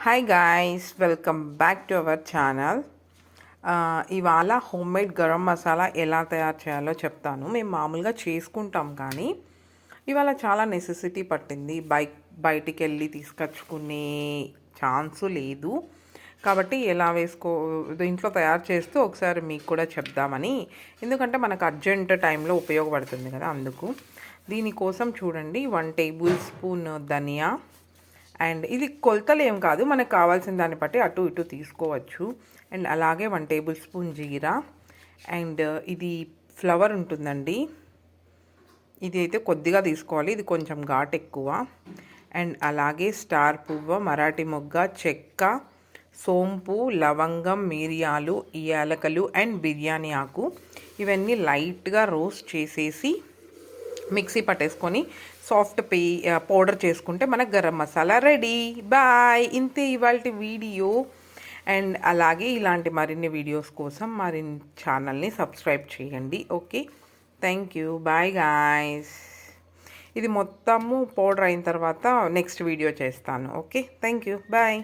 Hi guys, welcome back to our channel. ఇవాళ home made garam masala ఎలా తయారు చేయాలో చెప్తాను. మేము మామూలుగా చేసుకుంటాం, కానీ ఇవాళ చాలా నెసెసిటీ పట్టింది. బయటికి వెళ్ళి తీసుకొచ్చుకునే ఛాన్సు లేదు. కాబట్టి ఎలా ఇంట్లో తయారు చేస్తూ ఒకసారి మీకు కూడా చెప్దామని. ఎందుకంటే మనకు అర్జెంట్ టైంలో ఉపయోగపడుతుంది కదా, అందుకు. దీనికోసం చూడండి, 1 టేబుల్ స్పూన్ ధనియా. అండ్ ఇది కొలతలు ఏం కాదు, మనకు కావాల్సిన దాన్ని బట్టి అటు ఇటు తీసుకోవచ్చు. అండ్ అలాగే 1 టేబుల్ స్పూన్ జీరా. అండ్ ఇది ఫ్లవర్ ఉంటుందండి, ఇది అయితే కొద్దిగా తీసుకోవాలి, ఇది కొంచెం ఘాట్ ఎక్కువ. అండ్ అలాగే స్టార్ పువ్వు, మరాఠీ మొగ్గ, చెక్క, సోంపు, లవంగం, మిరియాలు, యాలకులు అండ్ బిర్యానీ ఆకు. ఇవన్నీ లైట్గా రోస్ట్ చేసేసి మిక్సీ పట్టేసుకొని సాఫ్ట్ పౌడర్ చేసుకుంటే మనకు గరం మసాలా రెడీ. బాయ్. ఇంతే ఇవాళ వీడియో. అండ్ అలాగే ఇలాంటి మరిన్ని వీడియోస్ కోసం మరి ఛానల్ని సబ్స్క్రైబ్ చేయండి. Okay, thank you. Bye guys. ఇది మొత్తము పౌడర్ అయిన తర్వాత నెక్స్ట్ వీడియో చేస్తాను. Okay, thank you. బాయ్.